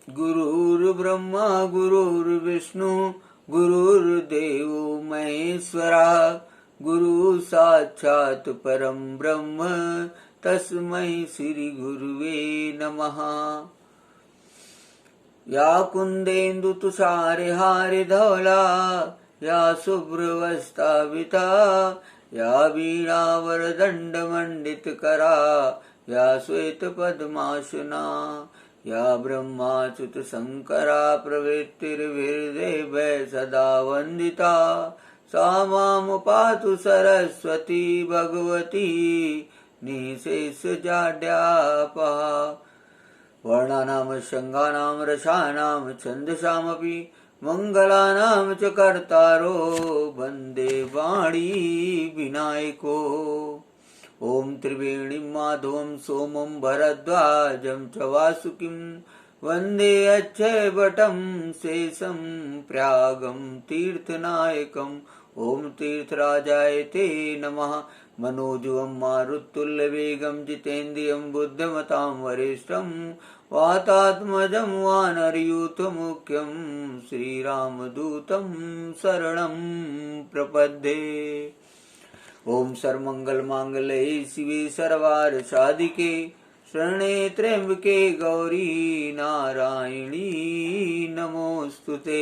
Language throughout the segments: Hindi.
गुरुर्ब्रह्मा गुरुर्विष्णु गुरुर्देवो महेश्वरा गुरु साक्षात् परम ब्रह्म तस्मै श्री गुरुवे नमः। या कुंदेन्दु तुषारे हारे धवला या शुभ्रवस्त्राविता या वीणावरदंड मंडित करा या श्वेत पद्मासना या ब्रह्माच्युत शंकरा प्रवृत्तिर्विर्देव सदा वंदिता सा मां पातु सरस्वती भगवती निशेष जाड्यापहा। वर्णानां शृंगानां रसानां छन्दसामपि मंगलानां च कर्तारो वन्दे वाणी विनायको। ओम त्रिवेणी माधवं सोमं भरद्वाजं च वासुकिं वन्दे अक्षयवटं शेषं प्रयागं तीर्थनायकम्। ओम तीर्थराजाय ते नमः। मनोजवं मारुतुल्यवेगं जितेन्द्रियं बुद्धिमतां वरिष्ठं वातात्मजं वानरयूथमुख्यं श्रीरामदूतं शरणं प्रपद्ये। ओम सर्वमंगलमांगल्ये शिवे सर्वार्थसाधिके शरणे त्र्यंबके गौरी नारायणी नमोस्तुते।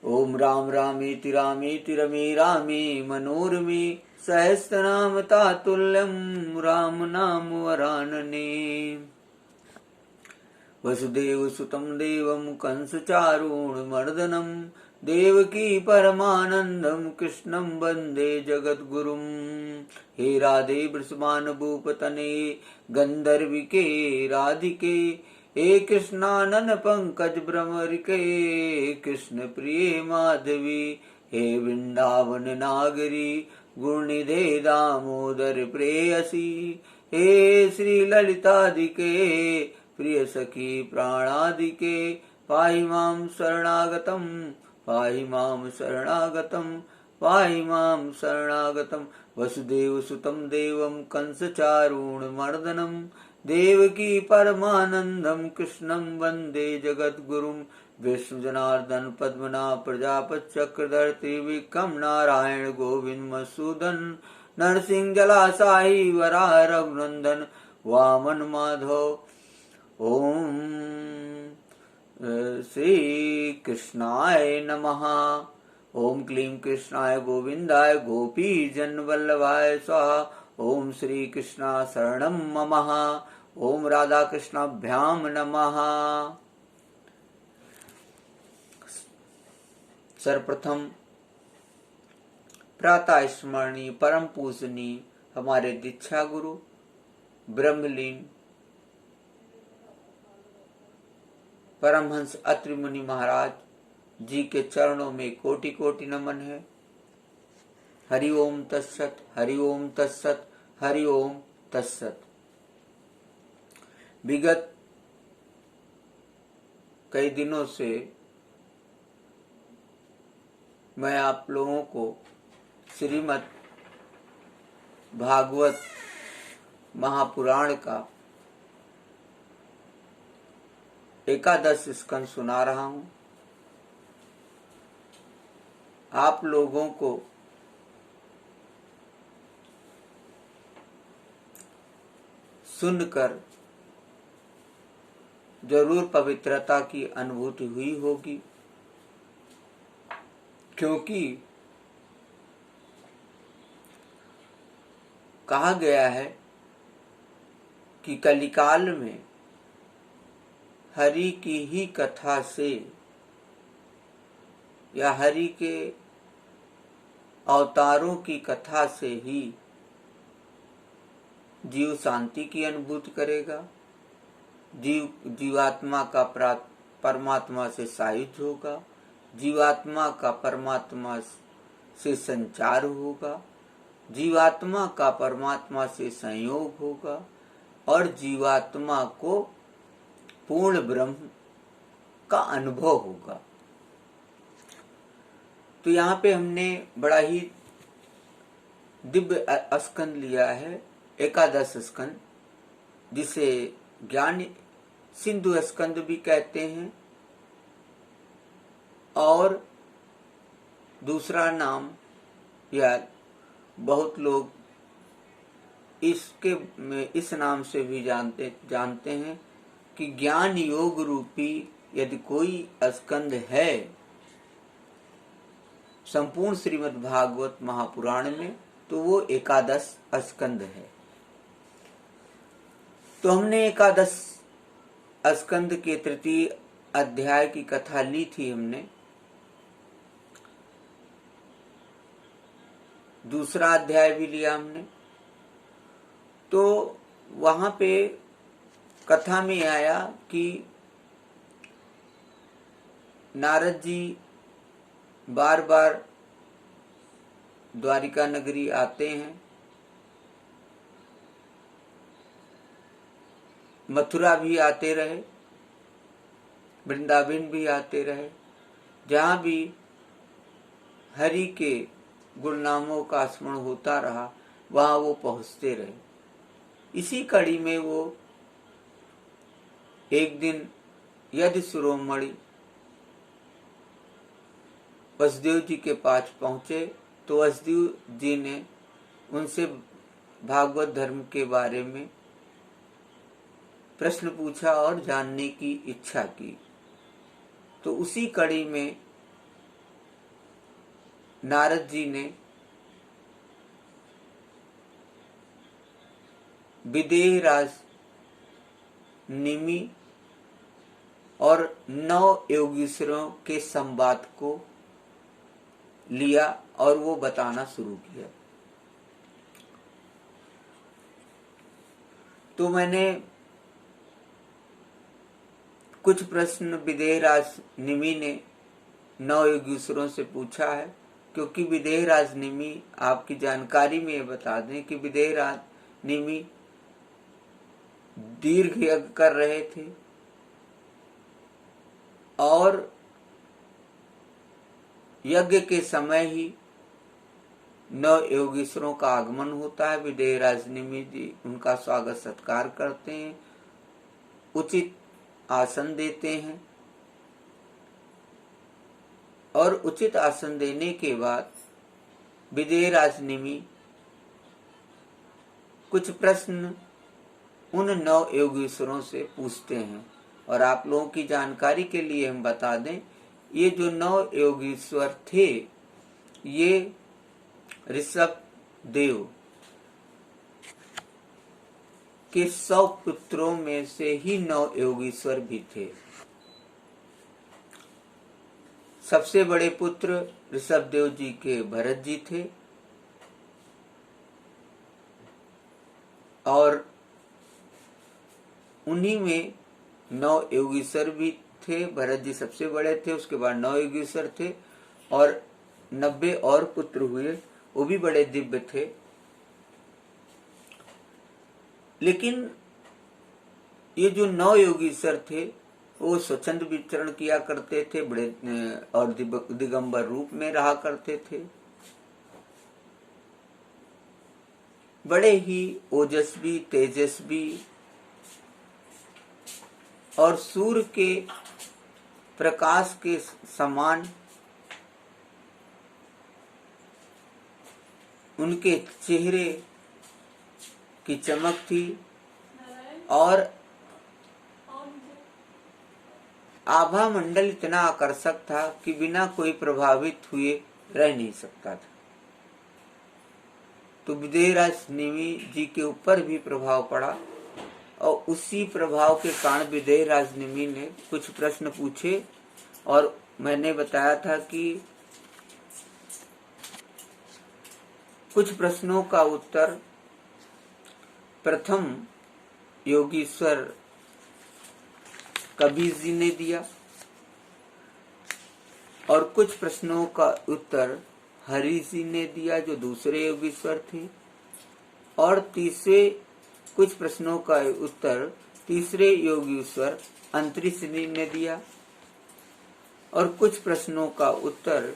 ओम राम रामेति रामेति रमे रामे मनोरमे सहस्रनाम तातुल्यं राम नाम वरानने। वसुदेव सुतं देवं कंस चारूणमर्दनं देवकी परमानंदं कृष्णं वंदे जगद्गुरुं। हे राधे वृषभानुभूपतने गंधर्विके राधिके हे कृष्णानन पंकज भ्रमरिके कृष्ण प्रिय माधवी। हे वृंदावन नागरी गुणनिधे दामोदर प्रेयसी। हे श्री ललितादिके प्रिय सखी प्राणादिके पाहि मां शरणागतं पाहि मां शरणागतं पाहि मां शरणागतं। वसुदेव सुतं देवं कंस चारूणमर्दनं देवकी परमानंदं कृष्णं वंदे जगद्गुरुं। विष्णु जनार्दन पद्मनाभ प्रजापति चक्रधर त्रिविक्रम नारायण गोविंद मधुसूदन नरसिंह जलाशाही वराह रघुनंदन वामन माधव। ओम श्री कृष्णाय नमः। ओम क्लीं कृष्णाय गोविंदाय गोपी जन वल्लभाय स्वाहा। ओम श्री कृष्णा शरणं मम। ओम राधा कृष्णाभ्याम नमः। सर्वप्रथम प्रातः स्मरणीय परम पूजनीय हमारे दीक्षा गुरु ब्रह्मलीन परमहंस अत्रि मुनि महाराज जी के चरणों में कोटि कोटि नमन है। हरि ओम तत्सत हरि ओम तत्सत हरि ओम तत्सत। विगत कई दिनों से मैं आप लोगों को श्रीमद् भागवत महापुराण का एकादश स्कंद सुना रहा हूं। आप लोगों को सुनकर जरूर पवित्रता की अनुभूति हुई होगी, क्योंकि कहा गया है कि कलिकाल में हरि की ही कथा से या हरि के अवतारों की कथा से ही जीव शांति की अनुभूति करेगा, जीवात्मा का परमात्मा से सायुज्य होगा, जीवात्मा का परमात्मा से संचार होगा, जीवात्मा का परमात्मा से संयोग होगा और जीवात्मा को पूर्ण ब्रह्म का अनुभव होगा। तो यहाँ पे हमने बड़ा ही दिव्य स्कंद लिया है, एकादश स्कंद, जिसे ज्ञान सिंधु स्कंद भी कहते हैं, और दूसरा नाम या बहुत लोग इस नाम से भी जानते हैं कि ज्ञान योग रूपी यदि कोई स्कंद है संपूर्ण श्रीमद् भागवत महापुराण में, तो वो एकादश स्कंद है। तो हमने एकादश स्कंद के तृतीय अध्याय की कथा ली थी हमने। दूसरा अध्याय भी लिया हमने। तो वहां पे कथा में आया कि नारद जी बार बार द्वारिका नगरी आते हैं, मथुरा भी आते रहे, वृंदावन भी आते रहे, जहां भी हरि के गुणनामों का स्मरण होता रहा वहां वो पहुंचते रहे। इसी कड़ी में वो एक दिन यदि शिरोमणि वसुदेव जी के पास पहुंचे, तो वसुदेव जी ने उनसे भागवत धर्म के बारे में प्रश्न पूछा और जानने की इच्छा की। तो उसी कड़ी में नारद जी ने विदेह राज निमि और 9 योगीश्वरों के संवाद को लिया और वो बताना शुरू किया। तो मैंने कुछ प्रश्न विदेहराज निमि ने 9 योगीश्वरों से पूछा है, क्योंकि विदेहराज निमि, आपकी जानकारी में ये बता दें कि विदेहराज निमि दीर्घ यज्ञ कर रहे थे और यज्ञ के समय ही 9 योगीश्वरों का आगमन होता है। विदेहराज निमि जी उनका स्वागत सत्कार करते हैं, उचित आसन देते हैं और उचित आसन देने के बाद विदेहराज निमि कुछ प्रश्न उन 9 योगीश्वरों से पूछते हैं। और आप लोगों की जानकारी के लिए हम बता दें, ये जो 9 योगीश्वर थे, ये ऋषभ देव के 100 पुत्रों में से ही 9 योगीश्वर भी थे। सबसे बड़े पुत्र ऋषभ देव जी के भरत जी थे और उन्हीं में 9 योगीश्वर भी थे। भरत जी सबसे बड़े थे, उसके बाद 9 योगीश्वर थे और 90 और पुत्र हुए, वो भी बड़े दिव्य थे। लेकिन ये जो 9 योगीश्वर थे वो स्वच्छंद विचरण किया करते थे, बड़े और दिगंबर रूप में रहा करते थे, बड़े ही ओजस्वी, तेजस्वी और सूर्य के प्रकाश के समान उनके चेहरे की चमक थी और आभा मंडल इतना आकर्षक था कि बिना कोई प्रभावित हुए रह नहीं सकता था। तो विदेहराज निमि जी के ऊपर भी प्रभाव पड़ा और उसी प्रभाव के कारण विदेहराज निमि ने कुछ प्रश्न पूछे और मैंने बताया था कि कुछ प्रश्नों का उत्तर प्रथम योगीश्वर कबीर जी ने दिया और कुछ प्रश्नों का उत्तर हरि जी ने दिया जो दूसरे योगीश्वर थे, और तीसरे कुछ प्रश्नों का उत्तर तीसरे योगीश्वर अंतरिक्ष जी ने दिया और कुछ प्रश्नों का उत्तर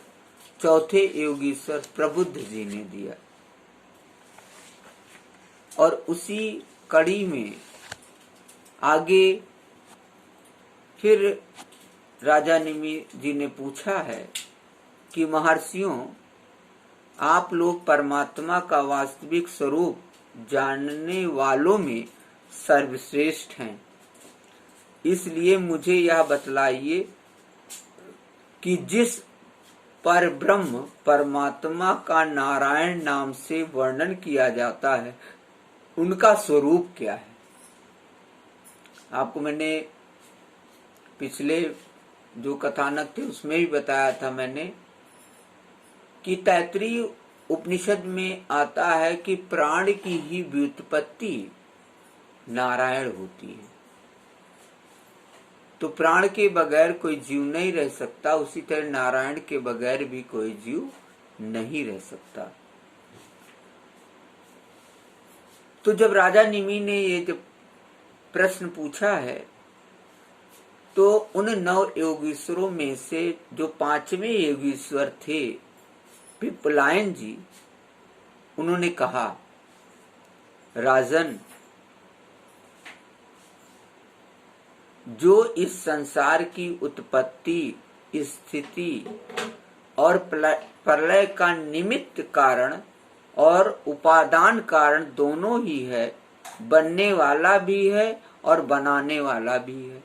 चौथे योगीश्वर प्रबुद्ध जी ने दिया। और उसी कड़ी में आगे फिर राजा निमि जी ने पूछा है कि महर्षियों, आप लोग परमात्मा का वास्तविक स्वरूप जानने वालों में सर्वश्रेष्ठ हैं, इसलिए मुझे यह बतलाइए कि जिस पर ब्रह्म परमात्मा का नारायण नाम से वर्णन किया जाता है उनका स्वरूप क्या है। आपको मैंने पिछले जो कथानक थे उसमें भी बताया था मैंने कि तैत्तिरीय उपनिषद में आता है कि प्राण की ही व्युत्पत्ति नारायण होती है। तो प्राण के बगैर कोई जीव नहीं रह सकता, उसी तरह नारायण के बगैर भी कोई जीव नहीं रह सकता। तो जब राजा निमि ने ये जब प्रश्न पूछा है तो उन 9 योगीश्वरों में से जो 5वें योगीश्वर थे पिपलायन जी, उन्होंने कहा, राजन, जो इस संसार की उत्पत्ति, स्थिति और प्रलय का निमित्त कारण और उपादान कारण दोनों ही है, बनने वाला भी है और बनाने वाला भी है,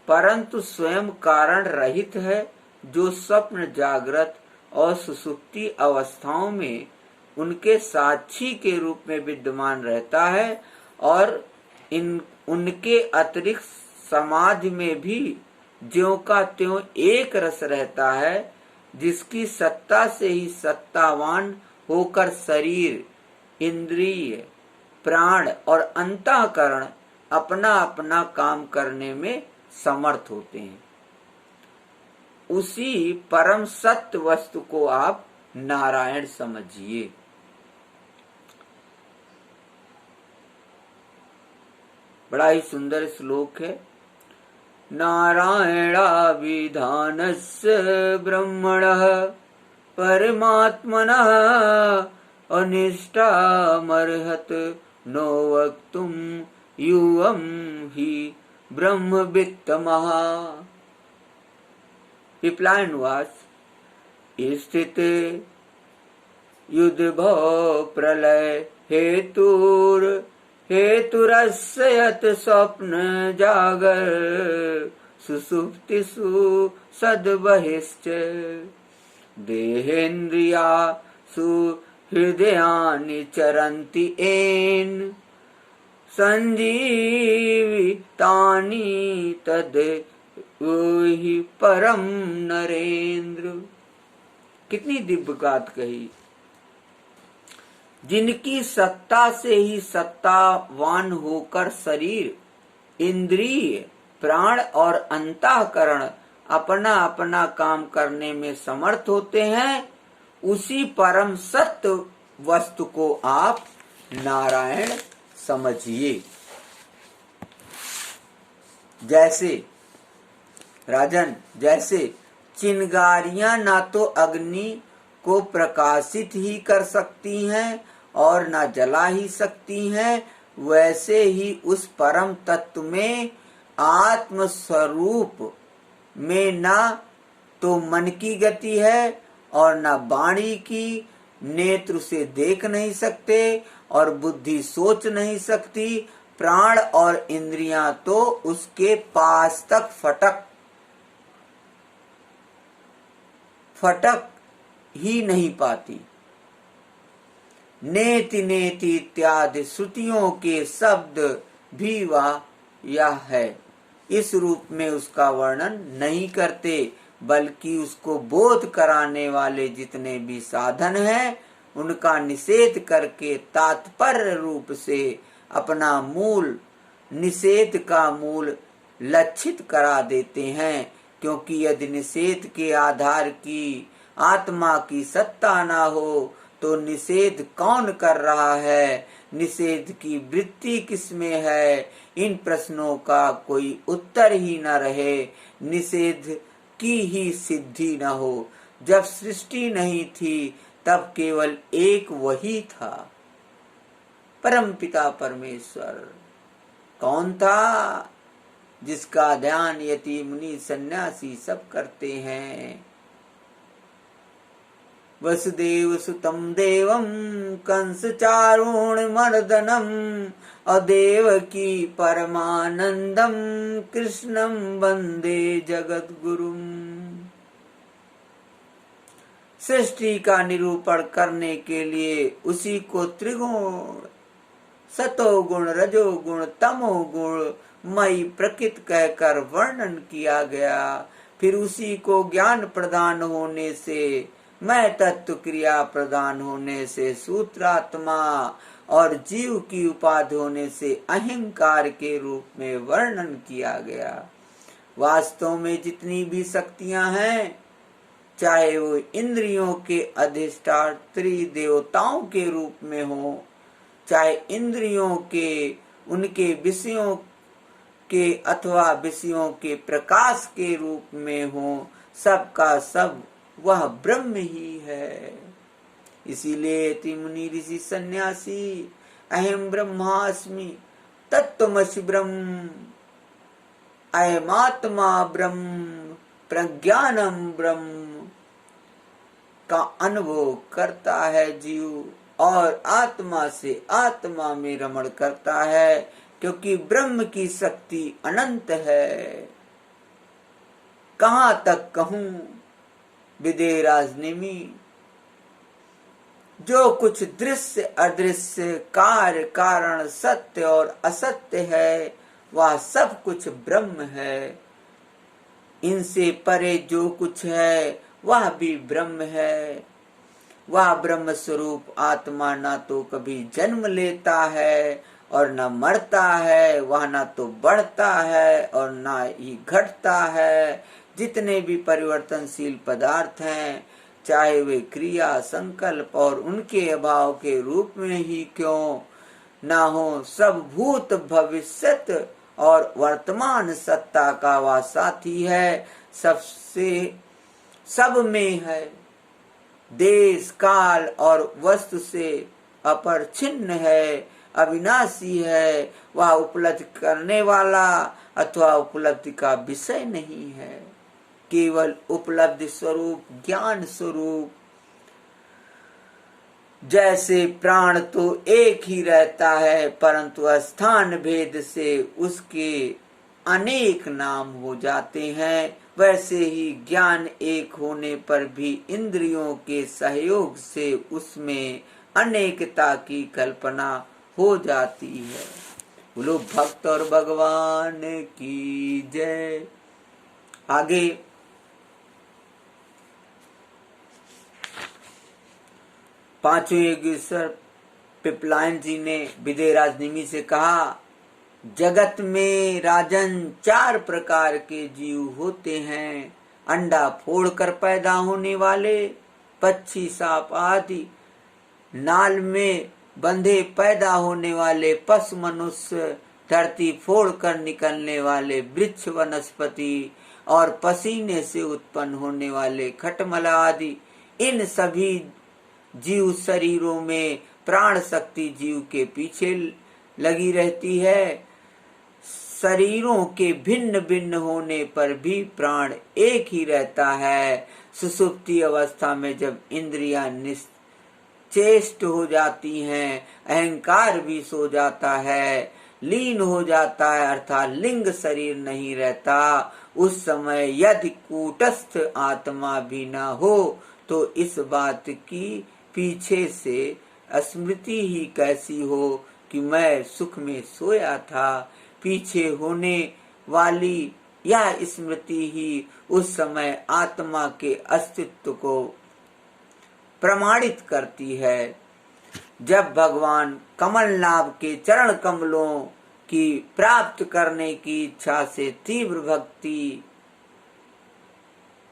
परंतु स्वयं कारण रहित है, जो स्वप्न, जागृत और सुषुप्ति अवस्थाओं में उनके साक्षी के रूप में विद्यमान रहता है और उनके अतिरिक्त समाधि में भी ज्यों का त्यों एक रस रहता है, जिसकी सत्ता से ही सत्तावान होकर शरीर, इंद्रिय, प्राण और अंतःकरण अपना अपना काम करने में समर्थ होते हैं। उसी परम सत्य वस्तु को आप नारायण समझिए। बड़ा ही सुंदर श्लोक है। नारायणाभिधानस्य ब्रह्मणः परमात्मनः अनिष्टामर्हत नो वक्तुं युवं हि ब्रह्मवित्तमः। पिपलायनवास स्थित युद्धभव प्रलय हेतुरस्य यत् स्वप्न जागर सुषुप्तिषु सद्बहिश्च देहेन्द्रियासु हृदयानि चरन्ति येन संजीवितानि तद् वही परम नरेंद्र। कितनी दिव्य बात कही। जिनकी सत्ता से ही सत्तावान होकर शरीर, इंद्रिय, प्राण और अंतःकरण अपना अपना काम करने में समर्थ होते हैं, उसी परम सत्य वस्तु को आप नारायण समझिए। जैसे राजन, जैसे चिंगारियां ना तो अग्नि को प्रकाशित ही कर सकती हैं और ना जला ही सकती हैं, वैसे ही उस परम तत्व में आत्म स्वरूप में ना तो मन की गति है और ना वाणी की। नेत्र से देख नहीं सकते और बुद्धि सोच नहीं सकती। प्राण और इंद्रियां तो उसके पास तक फटक ही नहीं पाती। नेति नेति इत्यादि श्रुतियों के शब्द भी वह यह है इस रूप में उसका वर्णन नहीं करते, बल्कि उसको बोध कराने वाले जितने भी साधन हैं उनका निषेध करके तात्पर्य रूप से अपना मूल निषेध का मूल लक्षित करा देते हैं। क्योंकि यदि निषेध के आधार की आत्मा की सत्ता ना हो तो निषेध कौन कर रहा है, निषेध की वृत्ति किसमें है, इन प्रश्नों का कोई उत्तर ही न रहे, निषेध की ही सिद्धि न हो। जब सृष्टि नहीं थी तब केवल एक वही था, परमपिता परमेश्वर। कौन था? जिसका ध्यान यति मुनि सन्यासी सब करते हैं। वसुदेव सुतम देवम कंस चारुण मर्दनम अदेवकी परमानंदम कृष्णम वंदे जगत गुरुम। सृष्टि का निरूपण करने के लिए उसी को त्रिगुण सतोगुण रजोगुण तमोगुण मई प्रकृति कहकर वर्णन किया गया। फिर उसी को ज्ञान प्रदान होने से मैं तत्व क्रिया प्रदान होने से सूत्रात्मा और जीव की उपाधि होने से अहंकार के रूप में वर्णन किया गया। वास्तव में जितनी भी शक्तियां हैं, चाहे वो इंद्रियों के अधिष्ठात्री देवताओं के रूप में हो, चाहे इंद्रियों के उनके विषयों के अथवा विषयों के प्रकाश के रूप में हो, सबका सब वह ब्रह्म ही है। इसीलिए तिमुनि ऋषि सन्यासी अहम ब्रह्मास्मि तत्त्वमसि ब्रह्म अयमात्मा ब्रह्म प्रज्ञानम ब्रह्म का अनुभव करता है जीव, और आत्मा से आत्मा में रमण करता है, क्योंकि ब्रह्म की शक्ति अनंत है। कहाँ तक कहूं विदेराजनिमी, जो कुछ दृश्य अदृश्य कार्य कारण सत्य और असत्य है, वह सब कुछ ब्रह्म है। इनसे परे जो कुछ है वह भी ब्रह्म है। वह ब्रह्म स्वरूप आत्मा ना तो कभी जन्म लेता है और न मरता है, वह ना तो बढ़ता है और ना ही घटता है। जितने भी परिवर्तनशील पदार्थ हैं, चाहे वे क्रिया संकल्प और उनके अभाव के रूप में ही क्यों ना हो, सब भूत भविष्यत और वर्तमान सत्ता का वह साथी है, सबसे सब में है, देश काल और वस्तु से अपरिच्छिन्न है, अविनाशी है। वह उपलब्धि करने वाला अथवा उपलब्धि का विषय नहीं है, केवल उपलब्धि स्वरूप ज्ञान स्वरूप। जैसे प्राण तो एक ही रहता है, परंतु स्थान भेद से उसके अनेक नाम हो जाते हैं, वैसे ही ज्ञान एक होने पर भी इंद्रियों के सहयोग से उसमें अनेकता की कल्पना हो जाती है। बोलो भक्त और भगवान की जय। आगे पांचवें योगेश्वर पिपलायन जी ने विदेराजनिमी से कहा, जगत में राजन 4 प्रकार के जीव होते हैं। अंडा फोड़कर पैदा होने वाले, पक्षी सांप आदि, नाल में बंधे पैदा होने वाले पशु मनुष्य, धरती फोड़कर निकलने वाले वृक्ष वनस्पति और पसीने से उत्पन्न होने वाले खटमल आदि। इन सभी जीव शरीरों में प्राण शक्ति जीव के पीछे लगी रहती है। शरीरों के भिन्न भिन्न होने पर भी प्राण एक ही रहता है। सुषुप्ति अवस्था में जब इंद्रियां निश्चेष्ट हो जाती हैं, अहंकार भी सो जाता है, लीन हो जाता है, अर्थात लिंग शरीर नहीं रहता, उस समय यदि कूटस्थ आत्मा भी न हो तो इस बात की पीछे से स्मृति ही कैसी हो कि मैं सुख में सोया था। पीछे होने वाली यह स्मृति ही उस समय आत्मा के अस्तित्व को प्रमाणित करती है। जब भगवान कमलनाभ के चरण कमलों की प्राप्त करने की इच्छा से तीव्र भक्ति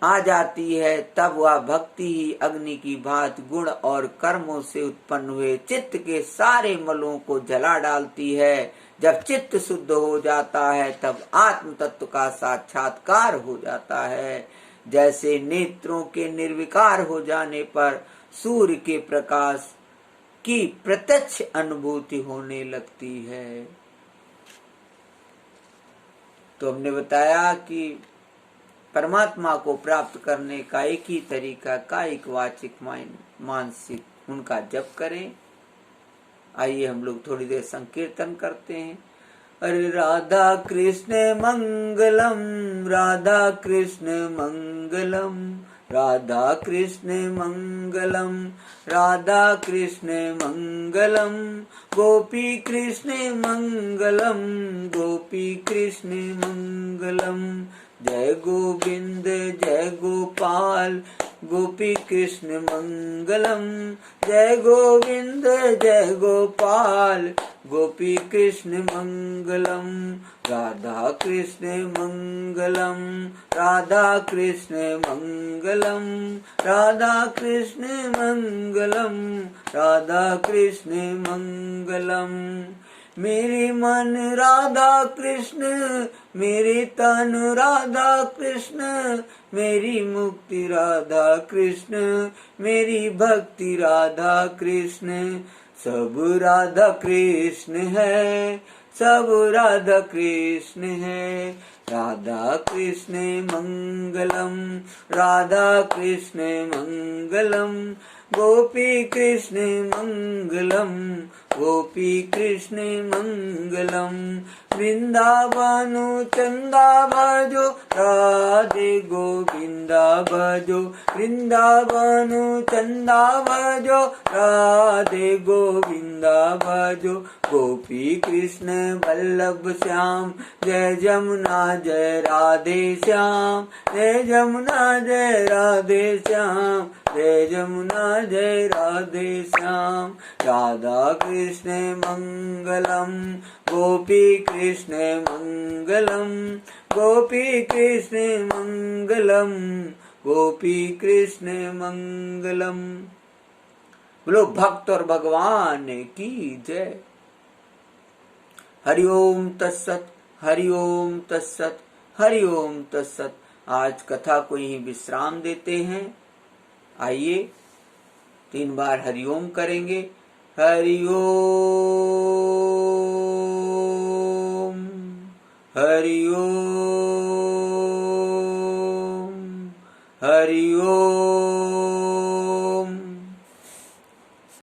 आ जाती है, तब वह भक्ति ही अग्नि की भांति गुण और कर्मों से उत्पन्न हुए चित्त के सारे मलों को जला डालती है। जब चित्त शुद्ध हो जाता है तब आत्म तत्व का साक्षात्कार हो जाता है। जैसे नेत्रों के निर्विकार हो जाने पर सूर्य के प्रकाश की प्रत्यक्ष अनुभूति होने लगती है। तो हमने बताया कि परमात्मा को प्राप्त करने का एक ही तरीका कायिक वाचिक मानसिक उनका जप करें। आइए हम लोग थोड़ी देर संकीर्तन करते हैं। अरे राधा कृष्ण मंगलम, राधा कृष्ण मंगलम, राधा कृष्ण मंगलम, राधा कृष्ण मंगलम, गोपी कृष्ण मंगलम, गोपी कृष्ण मंगलम, जय गोविंद जय गोपाल, गोपी कृष्ण मंगलम, जय गोविंद जय गोपाल, गोपी कृष्ण मंगलम, राधा कृष्ण मंगलम, राधा कृष्ण मंगलम, राधा कृष्ण मंगलम, राधा कृष्ण मंगलम। मेरी मन राधा कृष्ण, मेरी तन राधा कृष्ण, मेरी मुक्ति राधा कृष्ण, मेरी भक्ति राधा कृष्ण, सब राधा कृष्ण है, सब राधा कृष्ण है। राधा कृष्ण मंगलम, राधा कृष्ण मंगलम, गोपी कृष्ण मंगलम, गोपी कृष्ण मंगलम। वृंदावनु चंदा भजो, राधे गोविंदा भजो, वृंदावनु चंदा भजो, राधे गोविंदा भजो, गोपी कृष्ण वल्लभ श्याम, जय जमुना जय राधे श्याम, जय जमुना जय राधे श्याम, जय जमुना जय राधे श्याम। राधा कृष्ण मंगलम, गोपी कृष्ण मंगलम, गोपी कृष्ण मंगलम, गोपी कृष्ण मंगलम। बोलो भक्त और भगवान की जय। हरिओम तत्सत, हरिओम तत्सत, हरिओम तत्सत। आज कथा को यहीं विश्राम देते हैं। आइए 3 बार हरिओम करेंगे। हरिओम, हरिओम, हरिओम।